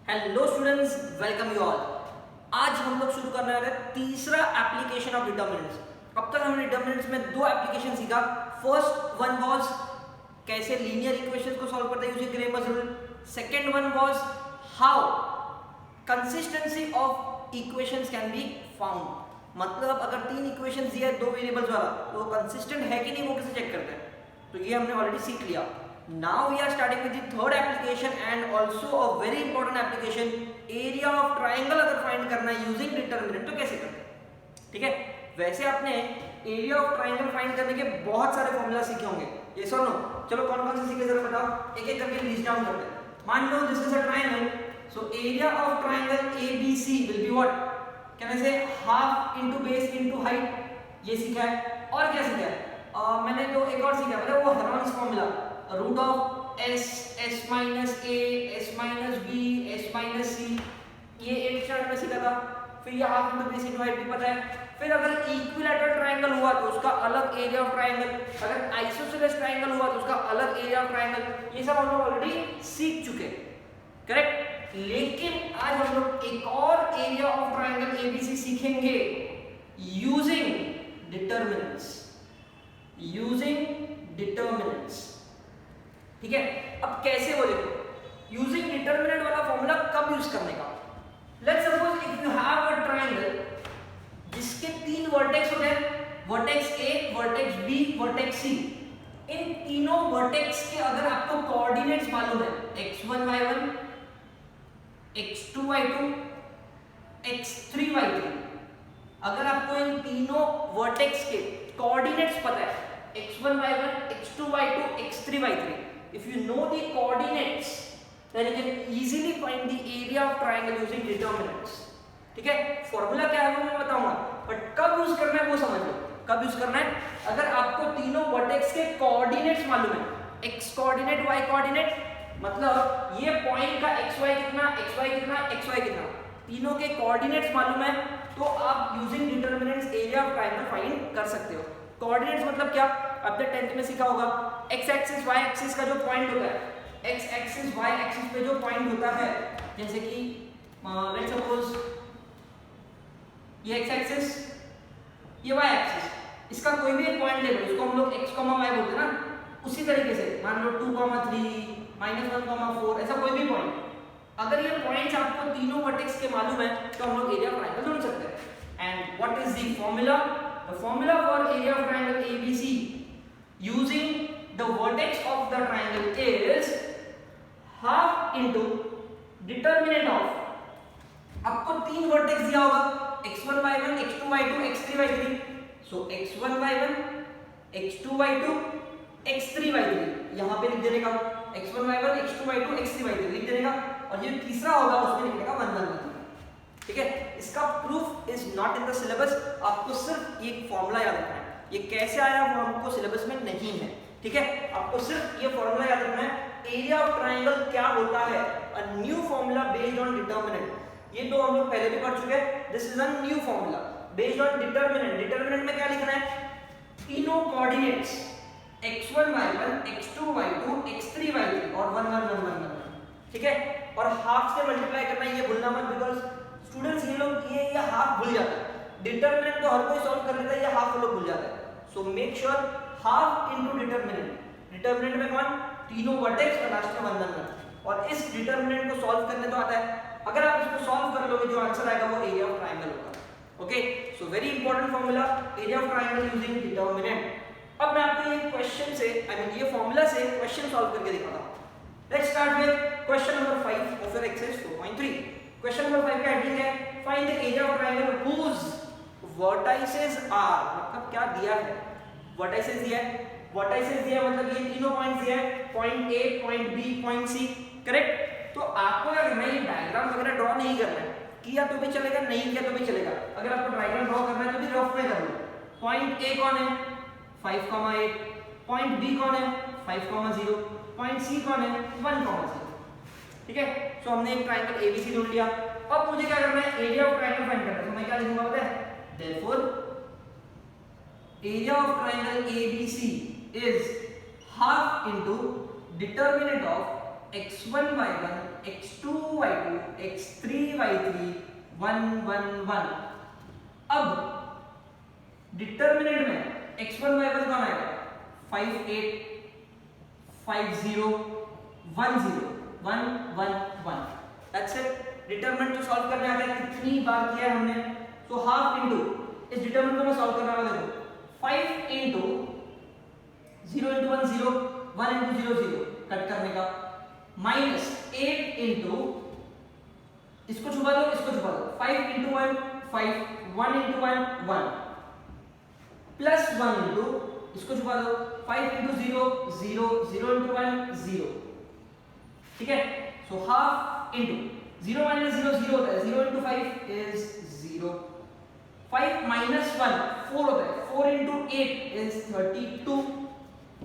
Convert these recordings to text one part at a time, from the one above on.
Hello students, welcome you all. आज हम लोग शुरू करने वाले हैं तीसरा एप्लीकेशन ऑफ डिटर्मिनेंट्स। अब तक हमने डिटर्मिनेंट्स में दो एप्लीकेशन सीखा। फर्स्ट वन वाज कैसे लीनियर इक्वेशंस को सॉल्व करते हैं using Cramer's rule. Second one was how consistency of equations can be found. मतलब अगर तीन इक्वेशंस दिए दो वेरिएबल्स वाला तो वो कंसिस्टेंट है कि नहीं वो कैसे चेक करते हैं, तो ये हमने ऑलरेडी सीख लिया। Now we are starting with the third application and also a very important application, area of triangle अगर फाइंड करना है using determinant तो कैसे करते हैं। ठीक है, वैसे आपने एरिया ऑफ ट्राइंगल फाइंड करने के बहुत सारे फॉर्मूला सीखे होंगे, ये सुनो। चलो कौन कौन से सीखे जरा बताओ, एक एक करके लिस्ट डाउन करते हैं। मान लो this is a triangle, so area of triangle ABC will be what, can I say half into base into height, ये सीखा है। और क्या सीखा है मैंने तो एक और सीखा, मतलब वो Heron's formula, root of s minus a s minus b s minus c, ये 8th स्टैंडर्ड में सीखा था। फिर ये half into base into height भी पता है। फिर अगर इक्विलैटरल ट्रायंगल हुआ तो उसका अलग एरिया ऑफ ट्रायंगल, अगर आइसोसेलेस ट्रायंगल हुआ तो उसका अलग एरिया ऑफ ट्रायंगल, ये सब हम लोग ऑलरेडी सीख चुके, करेक्ट। लेकिन आज हम लोग एक और एरिया ऑफ ट्रायंगल ABC सीखेंगे यूजिंग डिटर्मिनेंट्स, ठीक है। अब कैसे वो देखो, यूजिंग डिटर्मिनेंट वाला फॉर्मूला कब यूज करने का। Let's suppose if you have a triangle जिसके तीन वर्टेक्स होते हैं, vertex A, vertex B, vertex C। इन तीनों वर्टेक्स के अगर आपको कोऑर्डिनेट्स मालूम है, x1 y1, x2 y2, x3 y3, अगर आपको इन तीनों वर्टेक्स के कोऑर्डिनेट्स पता है, x1 y1, x2 y2, x3 y3, if you know the coordinates then you can easily find the area of triangle using determinants। ठीक है, फॉर्मूला क्या है वो मैं बताऊंगा, बट कब यूज करना है वो समझ लो। कब यूज करना है, अगर आपको तीनों वर्टेक्स के कोऑर्डिनेट्स मालूम है, x कोऑर्डिनेट, y कोऑर्डिनेट, मतलब ये पॉइंट का xy कितना, xy कितना, xy कितना, तीनों के कोऑर्डिनेट्स मालूम है, तो आप using determinants area of triangle find कर सकते हो। कोऑर्डिनेट्स मतलब क्या, आपने 10th में सीखा होगा, x एक्सिस y एक्सिस का जो पॉइंट होता है, x एक्सिस y एक्सिस पे जो पॉइंट होता है, जैसे कि लेट्स सपोज ये x एक्सिस, ये y एक्सिस, इसका कोई भी एक पॉइंट ले लो, उसको हम लोग x, y बोलते हैं ना। उसी तरीके से मान लो 2, 3, -1, 4, ऐसा कोई भी पॉइंट, अगर ये पॉइंट्स आपको तीनों वर्टेक्स के मालूम है तो हम लोग एरिया ऑफ ट्रायंगल ढूंढ सकते हैं। And what is the formula, the formula for area of triangle ABC using the vertex of the triangle is half into determinant of, आपको तीन वर्टेक्स दिया होगा, x1 y1, x2 y2, x3 y3, so x1 y1, x2 y2, x3 y3 यहां पे लिख देने का, x1 y1, x2 y2, x3 y3 लिख देने का, और ये तीसरा होगा उसमें लिखने का 1 1 1। ठीक है, इसका proof is not in the syllabus, आपको सिर्फ ये फॉर्मूला याद रखना है। ये कैसे आया वो हमको सिलेबस में नहीं है, ठीक है। आपको सिर्फ ये फॉर्मूला याद रखना है, एरिया ऑफ ट्रायंगल क्या होता है, a new formula based on determinant. ये तो हम लोग पहले भी पढ़ चुके हैं, this is a new formula based on determinant. Determinant में क्या लिखना है, तीनों coordinates x1 y1, x2 y2, x3 y3 और 1 1 1 1 1, ठीक है। और हाफ से मल्टीप्लाई करना ये भूलना मत, बिकॉज़ स्टूडेंट्स ये लोग ये हाफ भूल जाते हैं। डिटर्मिनेंट तो हर कोई सॉल्व कर लेता है, ये हाफ लोग भूल जाते हैं। So make sure half into determinant, determinant में कौन, तीनों वर्टेक्स और लास्ट में 1 1 1, और इस डिटर्मिनेंट को सॉल्व करने तो आता है। अगर आप इसको सॉल्व कर लोगे जो आंसर आएगा वो एरिया ऑफ ट्रायंगल होगा। Okay, so very important formula, area of triangle using determinant. अब मैं आपको ये क्वेश्चन से, आई मीन ये फॉर्मूला से क्वेश्चन सॉल्व करके दिखाता हूं। Let's start with question number 5 of your exercise 4.3। Question number 5 का हेडिंग है find the area of triangle whose vertices are, मतलब क्या दिया है, वर्टाइसेस दिया है, वर्टाइसेस दिया है मतलब ये तीनों पॉइंट्स दिया है, point A, point B, point C, correct. तो आपको क्या करना है, ये डायग्राम वगैरह ड्रॉ नहीं करना है, किया तो भी चलेगा, नहीं किया तो भी चलेगा। अगर आपको डायग्राम ड्रॉ करना है तो भी रफ में कर लो। पॉइंट A कौन है, 5, 8, पॉइंट B कौन है, 5, 0, पॉइंट C कौन है, 1, 0, ठीक है। सो हमने एक ट्रायंगल ABC ढूंढ लिया। अब मुझे क्या करना है, एरिया ऑफ ट्रायंगल फाइंड करना है, तो मैं क्या लिखूंगा पता है, therefore area of triangle ABC is half into determinant of x1 y1, x2 y2 x3 y3 1 1 1। अब डिटर्मिनेंट में x1 y1 कौन आएगा? 5 8 5 0 1 0 1 1 1। That's it. डिटर्मिनेंट तो सॉल्व करने आता है, कितनी बार किया है हमने। सो हाफ इनटू इस डिटर्मिनेंट को मैं सॉल्व करने वाला देखो 5 इनटू 0 इनटू 1 0 1 इनटू 0 0 कट करने का माइनस 8 इनटू इसको छुपा दो इसको छुपा दो 5 इनटू 1 5 1 इनटू 1 1 प्लस 1 इनटू इसको छुपा दो 5 इनटू 0 0 0 इनटू 1 0। ठीक है। सो हाफ इनटू 0 माइनस 0 0 होता है 0 इनटू 5 इज 0 5 माइनस 1 4 होता है 4 into 8 is 32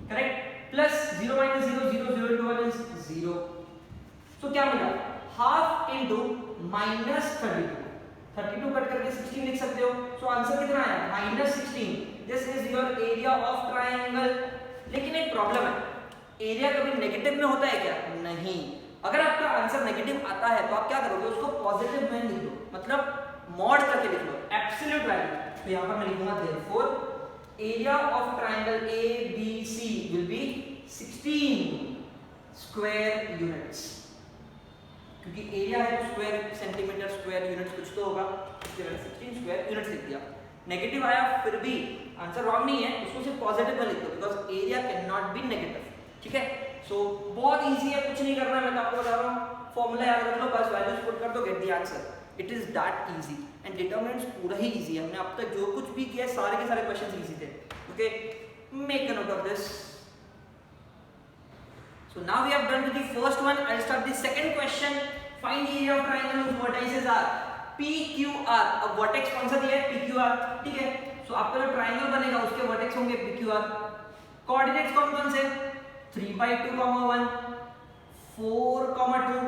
correct plus 0 minus 0 0 0 into 1 is 0। सो क्या मिला हाफ इनटू माइनस 32 कट करके 16 लिख सकते हो। सो आंसर कितना आया minus 16। This is your area of triangle. लेकिन एक प्रॉब्लम है, एरिया कभी नेगेटिव में होता है क्या? नहीं। अगर आपका आंसर नेगेटिव आता है तो आप क्या करोगे उसको पॉजिटिव में लिख लो, मतलब मॉड करके लिख लो एब्सोल्यूट वैल्यू। तो यहां पर मैं लिखूंगा therefore area of triangle ABC will B 16 square units, क्योंकि एरिया है तो स्क्वायर सेंटीमीटर स्क्वायर यूनिट्स कुछ तो होगा, इसलिए मैंने 16 स्क्वायर यूनिट्स लिख दिया। नेगेटिव आया फिर भी आंसर रॉन्ग नहीं है, उसको सिर्फ पॉजिटिव में लिख दो because area can not be negative. ठीक है। सो बहुत इजी है, कुछ नहीं करना, मैं तो आपको बता रहा हूँ फॉर्मूला याद रख लो बस, वैल्यूज पुट कर दो get the answer. It is that easy and determinants पूरा ही इजी है। हमने अब तक जो कुछ भी किया सारे के सारे क्वेश्चंस इजी थे। Okay, make a note of this. So now we have done with the first one. I'll start the second question. Find the area of triangle whose vertices are PQR. अब vertex कौन सा दिया है? PQR। ठीक है। So आपका जो triangle बनेगा उसके vertex होंगे PQR। Coordinates कौन कौन से? 3/2, 1 4, 2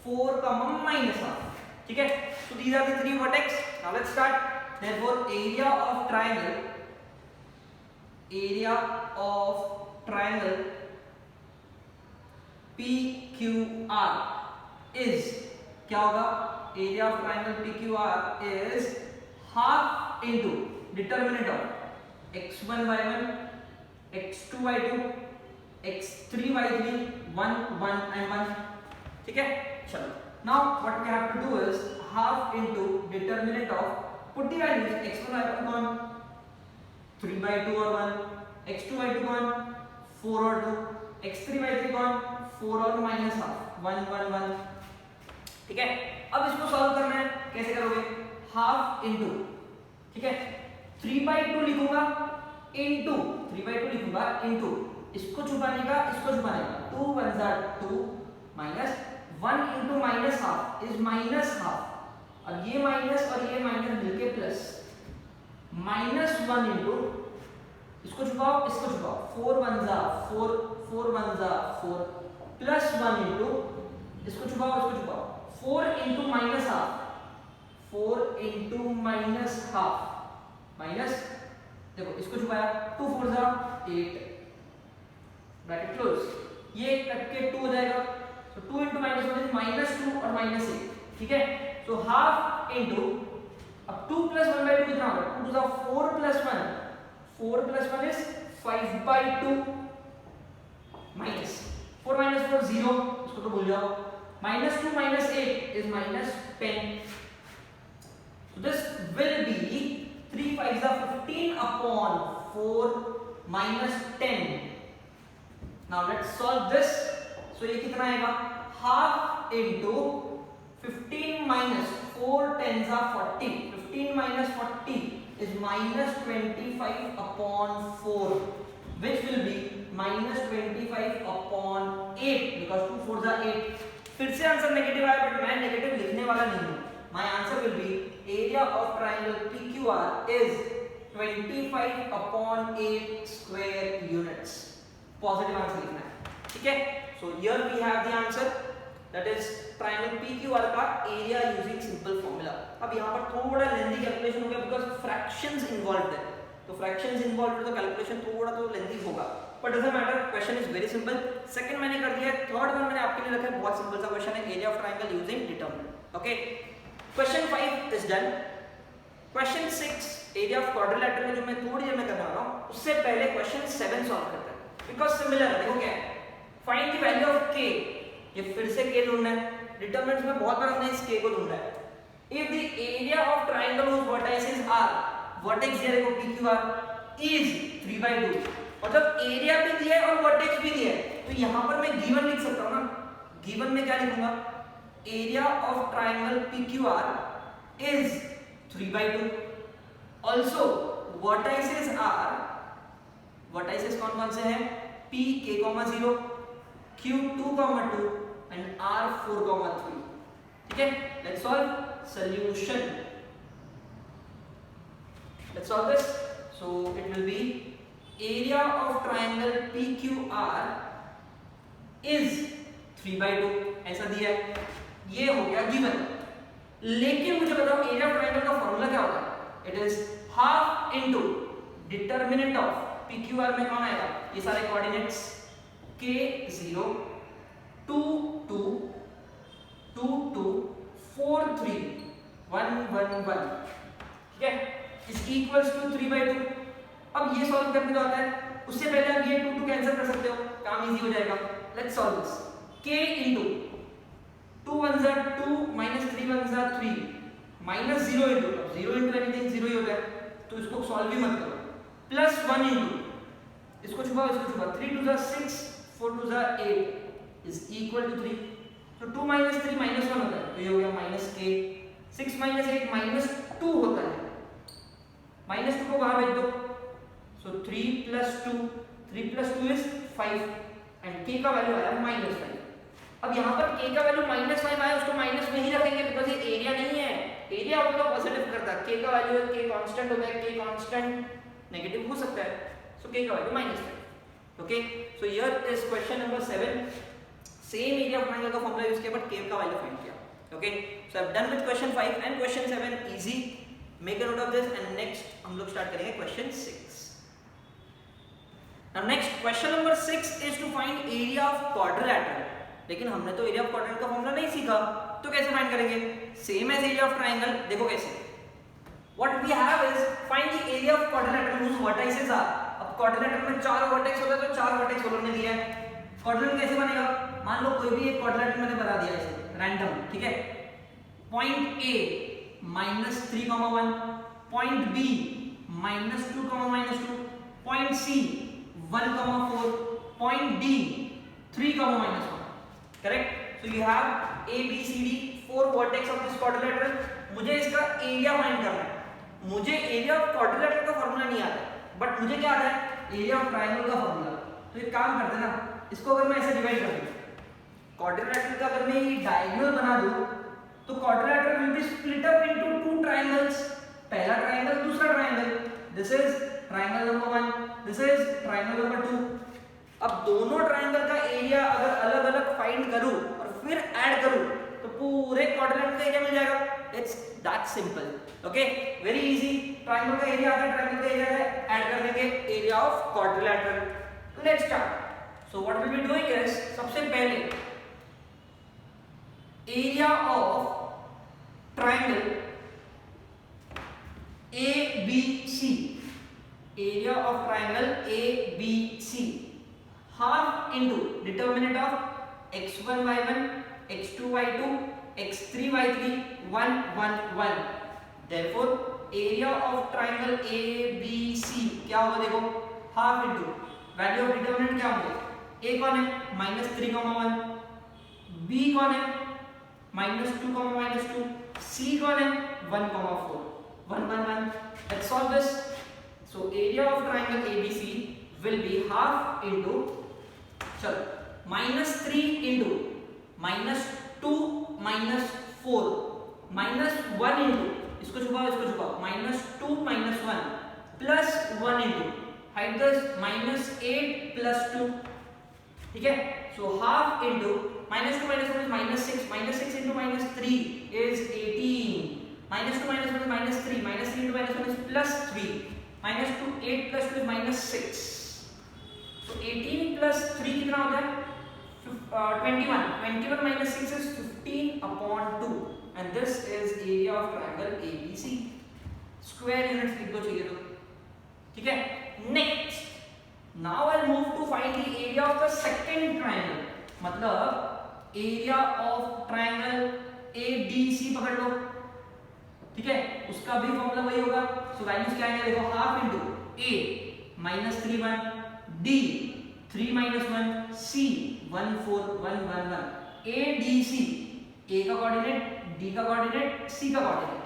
4, -1। ठीक है। So these are the three vertex. Now let's start. Therefore area of triangle PQR is क्या होगा? Area of triangle PQR is half into determinant of x1 y1 x2 y2 x3 y3 1 1 and 1। ठीक है। चलो now what we have to do is half into determinant of, put the values x1 y1 कौन 3/2 और 1 x2 y2 कौन 4 और 2 x3 y3 कौन 4 और minus half 1 1 1। ठीक है। अब इसको सॉल्व करना है, कैसे करोगे? हाफ इनटू, ठीक है 3/2 लिखूंगा इनटू 3/2 लिखूंगा इनटू इसको छुपाने का 2 1 2 minus 1 into minus half is minus half, और ये माइनस और ये माइनस मिलके प्लस -1 इनटू इसको छुपाओ इसको छुपाओ 4 1 4 4 1 4 प्लस 1 इनटू इसको छुपाओ 4 into minus half 4 into minus half minus, देखो इसको छुपाया 2 4 8 ब्रैकेट क्लोज, ये कट के 2 हो जाएगा। तो 2 इनटू -1 इज -2 और -8। ठीक है। तो हाफ इनटू अब 2 + 1/2 कितना होगा? 2 2 4 + 1 4 + 1 इज 5/2 माइनस 4 - 4 0, इसको तो भूल जाओ, -2 - 8 is -10। So this will be 3 5 15 upon 4 -10। Now let's solve this. So ये कितना आएगा? Half into 15 - 4 10 40, 15 - 40 is -25 upon 4, which will be -25 upon 8 because 2 4 8। फिर से आंसर नेगेटिव आया, बट मैं नेगेटिव लिखने वाला नहीं हूं। My answer will be area of triangle PQR is 25 upon 8 square units. Positive answer लिखना है। ठीक है। So here we have the answer, that is triangle PQR का एरिया यूजिंग सिंपल फॉर्मूला। अब यहाँ पर थोड़ा लेंथी कैलकुलेशन हो गया बिकॉज फ्रैक्शंस इन्वॉल्वड है, तो फ्रैक्शंस इन्वॉल्वड तो कैलकुलेशन थोड़ा तो लेंथी होगा, but doesn't matter, question is very simple. Second मैंने कर दिया है, थर्ड वन मैंने आपके लिए रखा है, बहुत सिंपल सा क्वेश्चन है, area of triangle using determinant. Okay, question 5 is done. Question 6 area of quadrilateral जो मैं थोड़ी देर में करने वाला हूं, उससे पहले क्वेश्चन 7 सॉल्व करते हैं, बिकॉज़ सिमिलर है। देखो क्या है, find the value of k, ये फिर से k ढूंढना है, डिटरमिनेंट्स में बहुत बार हमने इस k को ढूंढा है। If the area of triangle whose vertices are, vertex ये देखो PQR is 3/2, मतलब एरिया भी दिया है और वर्टेक्स भी दिया है, तो यहां पर मैं गिवन लिख सकता हूं ना, गिवन में क्या लिखूंगा, area of triangle PQR is 3/2, also vertices are, vertices कौन कौन से हैं, P k, 0, Q 2, 2 and R 4, 3। ठीक है, let's solve solution, let's solve this। so it will be area of triangle PQR is 3/2, ऐसा दिया है, ये हो गया गिवन। लेकिन मुझे बताओ एरिया ऑफ ट्रायंगल का फॉर्मूला क्या होगा, it is half into determinant of PQR में कौन आएगा, ये सारे कोऑर्डिनेट्स k 0 2 2 2 2 4 3 1 1 1, ठीक है, इज इक्वल्स टू 3/2। अब ये सॉल्व करने का होता है, उससे पहले आप ये 2 2 कैंसिल कर सकते हो, काम इजी हो जाएगा। Let's solve this, k into 2 1 are 2 minus 3 1 are 3 minus 0 into 0 into anything 0 ही होता है, तो इसको सॉल्व भी मत करो, प्लस 1 इनटू, इसको छुपाओ इसको छुपाओ, 3 2 are 6 4 2 are 8 is equal to 3, तो 2 minus 3 minus 1 होता है, तो ये हो गया minus k, 6 minus 8 minus 2 होता है, minus 2 को बाहर भेज दो, so 3 plus 2 is 5 and k का वैल्यू आया -5। अब यहाँ पर k का वैल्यू -5 आया, उसको माइनस में ही रखेंगे बिकॉज़ ये एरिया नहीं है, एरिया होगा तो पॉजिटिव करता है, k का वैल्यू है, k कांस्टेंट होगा, k कांस्टेंट नेगेटिव हो सकता है, so k का value -5। Okay, so here is question number 7, same area of triangle का फॉर्मूला यूज किया बट k का वैल्यू फाइंड किया। Okay, so I have done with question 5 and question 7, easy, make a note of this and next हम लोग start करेंगे question 6। Now next question number 6 is to find area of quadrilateral, लेकिन हमने तो area of quadrilateral का formula नहीं सीखा, तो कैसे फाइंड करेंगे, same as area of triangle. देखो कैसे, what we have is find the area of quadrilateral whose vertices are, अब क्वाड्रिलेटरल में 4 वर्टेक्स होता है, तो 4 वर्टेक्स वो लोग ने दिया है, क्वाड्रिलेटरल कैसे बनेगा, मान लो कोई भी एक क्वाड्रिलेटरल मैंने बना दिया ऐसे रैंडम, ठीक है, point A -3, 1, point B -2, -2, point C 1, 4, point D 3, -1, correct. So you have A B C D 4 vertex of this quadrilateral, मुझे इसका एरिया फाइंड करना है, मुझे एरिया ऑफ क्वाड्रिलेटरल का फॉर्मूला नहीं आता है, बट मुझे क्या आता है, एरिया ऑफ ट्रायंगल का फॉर्मूला। तो एक काम करते हैं ना, इसको अगर मैं ऐसे डिवाइड कर दूं, क्वाड्रिलेटरल का अगर मैं ये डायगोनल बना दूं, तो quadrilateral will be split up into 2 triangles, पहला ट्रायंगल दूसरा triangle, this is triangle number 1, this is triangle number 2। अब दोनों ट्रायंगल का एरिया अगर अलग-अलग फाइंड करूं और फिर ऐड करूं, तो पूरे क्वाड्रिलेटरल का एरिया मिल जाएगा, it's that simple. Okay, very easy, triangle का एरिया आता है, ट्रायंगल का एरिया है, ऐड कर देंगे area of quadrilateral. Let's start. So what will be doing is, सबसे पहले area of triangle ABC, area of triangle ABC, half into determinant of x1 y1 x2 y2 x3 y3 1 1 1, therefore area of triangle ABC क्या होगा, देखो half into value of determinant क्या होंगे, a कौन है -3, 1, b कौन है -2, -2, c कौन है 1, 4 1 1 1। let's solve this। so area of triangle ABC will be half into, चलो -3 into -2 -4 -1 into, इसको छुपाओ -2 -1 plus 1 into, hide this -8 plus 2, ठीक है। so half into -2 -1 is -6 into -3 is 18, -2 -1 is -3, -3 into -1 is +3, -2 8 plus 2 is -6, so 18 plus 3 कितना होता है 21. 21 minus 6 is 15/2 and this is area of triangle ABC. Square units लिख दो चाहिए तो, ठीक है. Next now I'll move to find the area of the second triangle. मतलब area of triangle ABC पकड़ लो, ठीक है. उसका भी फॉर्मूला वही होगा. सो वैल्यूज क्या आएंगे देखो, half into a minus 3 1 d 3 minus 1 c 1 4 1 1 1 ADC, A का कोऑर्डिनेट, D का कोऑर्डिनेट, C का कोऑर्डिनेट,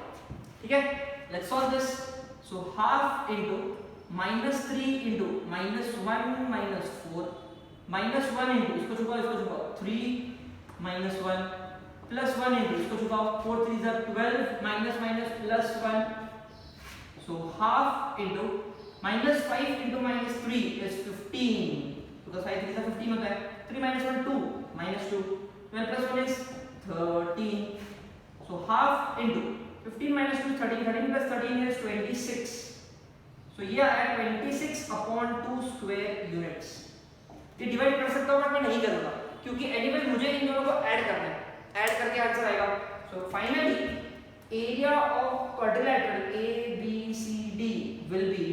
ठीक है. Let's solve this. So half into -3 into -1 -4 -1 into इसको छुपाओ 3 -1 प्लस 1 इनटू इसको छुपाओ 4 3 जा 12 minus minus plus 1. So half into -5 into -3 is 15. तो 5 3 जा 15 होता है. 3 minus 1 2 minus 2 12 plus 1 is 13. So half into 15 minus 2 13 13 plus 13 is 26. So ये आया 26/2 square units. ये डिवाइड कर सकता हूँ बट मैं नहीं करूँगा क्योंकि एनीवे मुझे इन दोनों को ऐड करना है. ऐड करके आंसर आएगा. So finally area of quadrilateral ABCD will be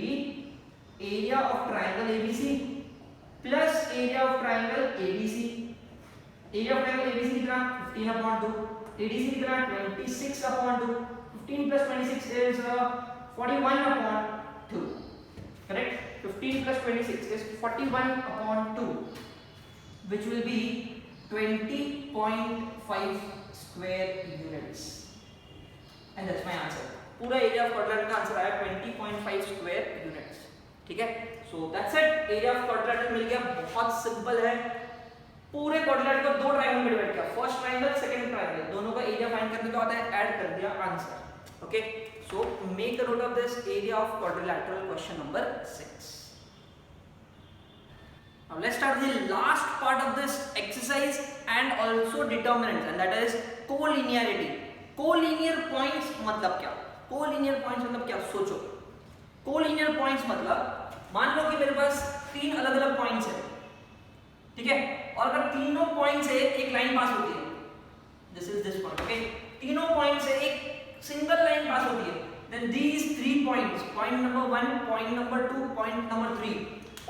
area of triangle ABC plus area of triangle ABC. Area of triangle ABC कितना 15/2, ADC कितना 26/2. 15 plus 26 is 41/2. Correct? 15 plus 26 is 41/2, which will be 20.5 square units. And that's my answer. पूरा area of quadrilateral का answer आया 20.5 square units. ठीक है. So that's it. Area of quadrilateral मिल गया. बहुत सिंपल है. पूरे क्वाड्रिलेटरल को दो ट्रायंगल में डिवाइड किया, फर्स्ट ट्रायंगल सेकंड ट्रायंगल, दोनों का एरिया फाइंड करने का होता है, ऐड कर दिया answer. Okay. So make a note of this area of quadrilateral question number 6. Now let's start the last part of this exercise and also determinants, and that is collinearity. Collinear points मतलब क्या? Collinear points मतलब क्या? सोचो. Collinear points मतलब मान लो कि मेरे पास 3 अलग अलग पॉइंट्स है, ठीक है. और अगर तीनों पॉइंट से एक लाइन पास होती है, this is this point, okay. तीनों पॉइंट से एक सिंगल लाइन पास होती है, then these 3 points, point number 1, point number 2, point number 3,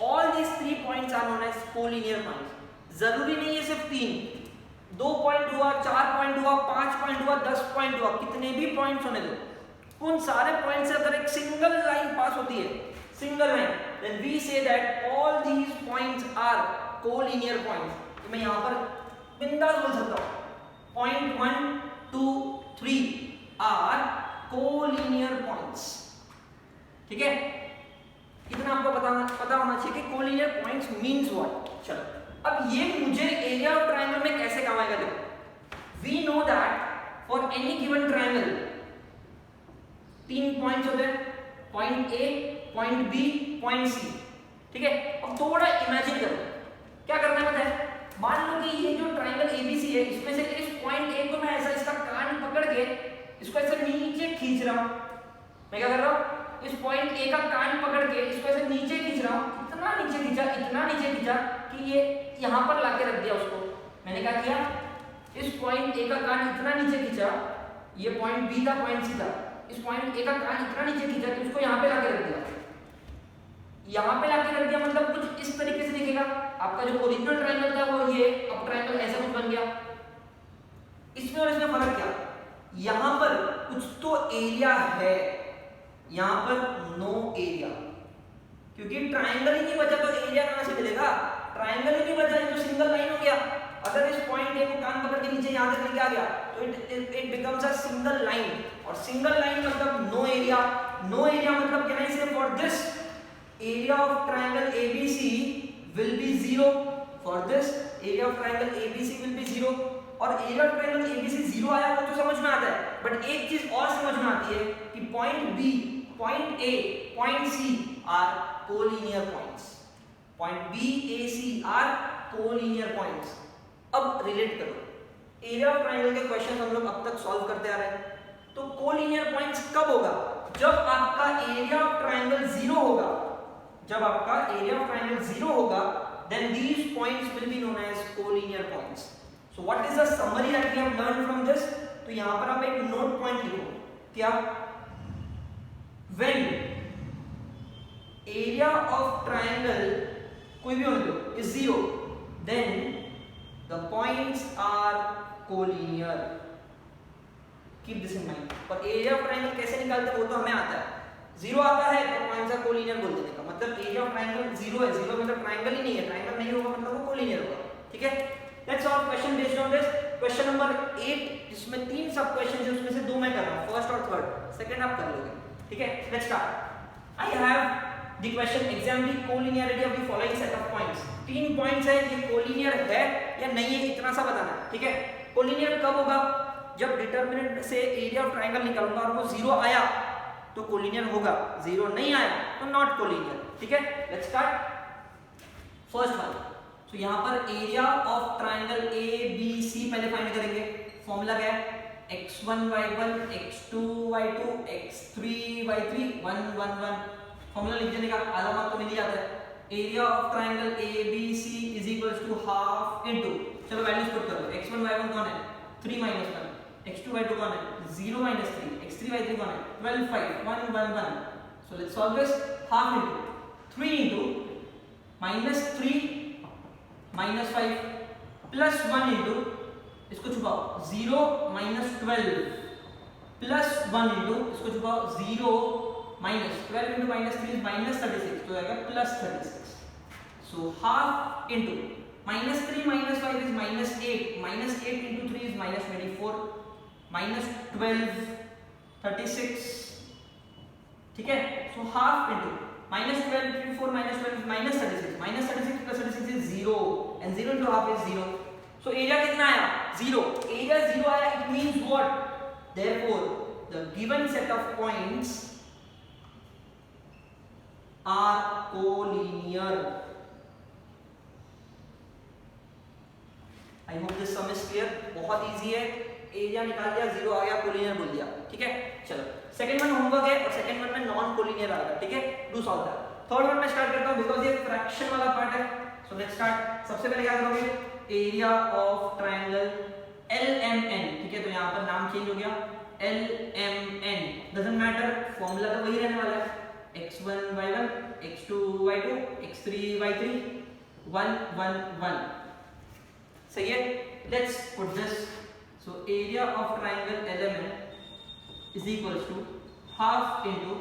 all these 3 points are known as collinear points. जरूरी नहीं है सिर्फ 3, 2 पॉइंट हुआ, 4 पॉइंट हुआ, 5 पॉइंट हुआ, 10 पॉइंट हुआ, कितने भी पॉइंट्स होने दो. उन सारे पॉइंट से अगर एक सिंगल लाइन पास होती है, single line, then we say that all these points are collinear points. तो मैं यहाँ पर बिंदास बोल सकता हूँ, point 1, 2, 3 are collinear points. ठीक है. इतना आपको पता होना चाहिए कि collinear points means what. चलो, अब ये मुझे area of triangle में कैसे काम आएगा. देखो, we know that for any given triangle 3 points होते हैं, point A, point B, point C. ठीक है. अब थोड़ा इमेजिन करो क्या करना है पता है. मान लो कि ये जो ट्रायंगल एबीसी है, इसमें से इस पॉइंट ए को मैं ऐसा इसका कान पकड़ के इसको ऐसे नीचे खींच रहा हूं. मैं क्या कर रहा हूं, इस पॉइंट ए का कान पकड़ के इसको ऐसे नीचे खींच रहा हूं. इतना नीचे खींचा कि ये यहां पर लाके रख दिया उसको. मैंने क्या किया, इस पॉइंट ए का कान इतना नीचे खींचा, ये पॉइंट बी था, पॉइंट सी था, इस पॉइंट ए का कान इतना नीचे खींचा कि उसको यहां पे लाके रख दिया. यहाँ पे लाके रख दिया मतलब कुछ इस तरीके से दिखेगा. आपका जो ओरिजिनल ट्रायंगल था वो ये, अब ट्रायंगल ऐसा कुछ बन गया. इसमें और इसमें फर्क क्या, यहाँ पर कुछ तो एरिया है, यहाँ पर नो एरिया, क्योंकि ट्रायंगल ही नहीं बचा तो एरिया कहाँ से मिलेगा. ट्रायंगल ही नहीं बचा, तो सिंगल लाइन हो गया. अगर इस पॉइंट ए को कान पकड़ के नीचे यहाँ तक लेके आ गया तो it becomes a single line. और सिंगल लाइन मतलब नो एरिया. नो एरिया मतलब कैन आई से for this area of triangle ABC will be 0. For this area of triangle ABC will be 0. और area of triangle ABC 0 आया वो तो समझ में आता है, बट एक चीज और समझ में आती है कि point B, point A, point C are collinear points. Point B, A, C are collinear points. अब रिलेट करो, एरिया ऑफ ट्रायंगल के क्वेश्चन हम लोग अब तक सॉल्व करते आ रहे हैं. तो कोलिनियर पॉइंट्स कब होगा, जब आपका एरिया ऑफ ट्रायंगल 0 होगा. जब आपका एरिया ऑफ ट्रायंगल 0 होगा then these points will be known as collinear points. So what is the summary that we have learned from this? तो यहाँ पर आप एक नोट पॉइंट लिखो, क्या? When area of triangle कोई भी होने दो is 0, then the points are collinear. Keep this in mind. और area of triangle कैसे निकालते हैं वो तो हमें आता है. 0 आता है तो पॉइंट्स आर कोलिनियर बोल देने का मतलब एरिया ऑफ ट्रायंगल 0 है. 0 मतलब ट्रायंगल ही नहीं है, ट्रायंगल नहीं होगा मतलब वो कोलिनियर होगा. ठीक है, let's solve question based on this. Question number 8 जिसमें 3 सब क्वेश्चन है उसमें से 2 मैं कर रहा हूं, फर्स्ट और थर्ड, सेकंड आप कर लोगे. ठीक है, let's start. I have the question examine the collinearity of the following set of points. 3 points है, ये कोलिनियर है या नहीं है इतना सा बताना है. ठीक है, कोलिनियर कब होगा? जब डिटरमिनेंट से एरिया ऑफ ट्रायंगल निकालूंगा और वो 0 आया तो कोलिनियर होगा, 0 नहीं आया तो नॉट कोलिनियर. ठीक है, लेट्स स्टार्ट. फर्स्ट वन, तो यहां पर area of triangle A B C पहले फाइंड करेंगे. फॉर्मूला क्या है? x1 y1 x2 y2 x3 y3 1 1 1. Formula लिख देने का, आधा मार्क तो मिल ही जाता है. Area of triangle A B C is equals to half into, चलो वैल्यूज पुट करो. x1 y1 कौन है? 3 minus 1. x2 y2 कौन है? 0 minus 3. x3 y3 कौन है? 12 5 1 1 1. So let's solve this. Half into 3 into minus 3 minus 5 plus 1 into, इसको छुपाओ, 0 minus 12 plus 1 into, इसको छुपाओ, 0 minus 12 into minus 3 is minus 36, तो आएगा plus 36. So half into minus 3 minus 5 is minus 8. Minus 8 into 3 is minus 24. Minus 12 36. ठीक है, so half into minus 12 into 4 minus 12 is minus 36. Minus 36 plus 36 is 0 and 0 into half is 0. So area कितना आया? 0. Area 0 आया, it means what? Therefore the given set of points are collinear. I hope this sum is clear. बहुत easy है, area निकाल दिया, 0 आ गया, collinear बोल दिया. ठीक है, चलो सेकंड वन होमवर्क है और सेकंड वन में नॉन कोलिनियर आएगा. ठीक है, do solve that. Third one में स्टार्ट करता हूं बिकॉज़ ये फ्रैक्शन वाला पार्ट है. So let's start. सबसे पहले क्या करोगे? Area of triangle LMN. ठीक है, तो यहां पर नाम चेंज हो गया, LMN डजंट मैटर, फार्मूला तो वही रहने वाला है. x1 y1 x2 y2 x3 y3 1 1 1. सही है, let's put this. So area of triangle LMN is equals to half into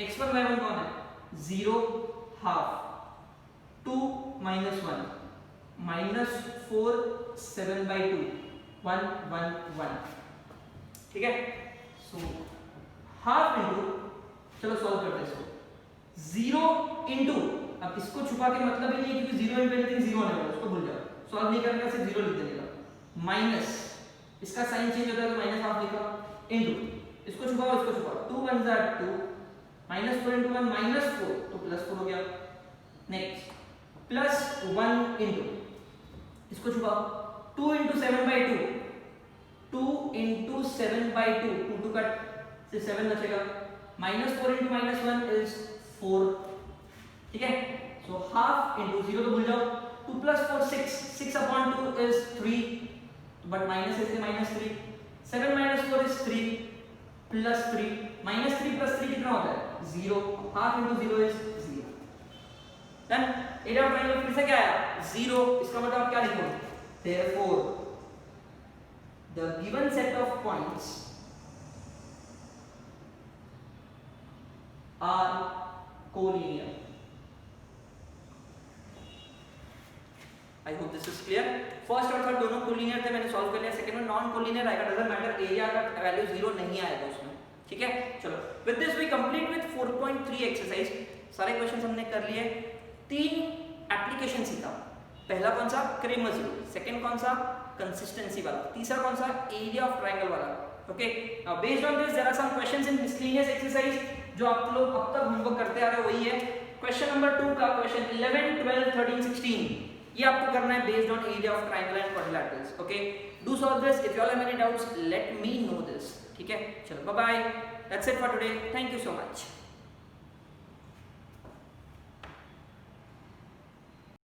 x1 y1 कौन है? 0 half 2 minus 1 minus 4 7 by 2 1 1 1. ठीक है, so half into, चलो सॉल्व करते हैं इसको. 0 into, अब इसको छुपा के मतलब ही नहीं है क्योंकि 0 into anything 0 होने वाला, उसको भूल जाओ, सॉल्व नहीं करने का, सिर्फ 0 लिख देने का. माइनस, इसका साइन चेंज होता है तो माइनस हाफ लिखा, इनटू, इसको छुपाओ इसको छुपाओ, 2 1 जार 2 माइनस 4 into 1 माइनस 4 तो प्लस 4 हो गया. नेक्स्ट प्लस 1 इनटू, इसको छुपाओ, 2 into 7 by 2 2 into 7 by 2 2 2 cut, सिर्फ 7 बचेगा. Minus 4 into minus 1 is 4. ठीक है, सो हाफ इनटू 0 तो भूल जाओ, 2 plus 4 6 6 upon 2 is 3 but minus is minus 3. 7 minus 4 is 3 plus 3. minus 3 plus 3 कितना होता है? 0. half into 0 is 0. Then area of triangle फिर से क्या आया? 0. इसका मतलब आप क्या लिखोगे? Therefore the given set of points are collinear. I hope this is clear. First और थर्ड दोनों कोलिनियर थे, मैंने सॉल्व कर लिया. सेकंड में नॉन कोलिनियर आएगा, डजंट मैटर, एरिया का वैल्यू 0 नहीं आएगा उसमें. ठीक है, चलो with this we complete with 4.3 exercise. सारे क्वेश्चंस हमने कर लिए. 3 एप्लीकेशन सीखा. पहला कौन सा? Cramer's rule. सेकंड कौन सा? कंसिस्टेंसी वाला. तीसरा कौन सा? एरिया ऑफ ट्रायंगल वाला. Okay, now based on this there are some questions in miscellaneous exercise जो आप लोग अब तक होमवर्क करते आ रहे हो, वही है. क्वेश्चन नंबर 2 का क्वेश्चन 11 12 13 16 ये आपको करना है based on area of triangle and quadrilaterals. Okay, do solve this. If you all have any doubts let me know this. ठीक है, चलो bye bye. That's it for today. Thank you so much.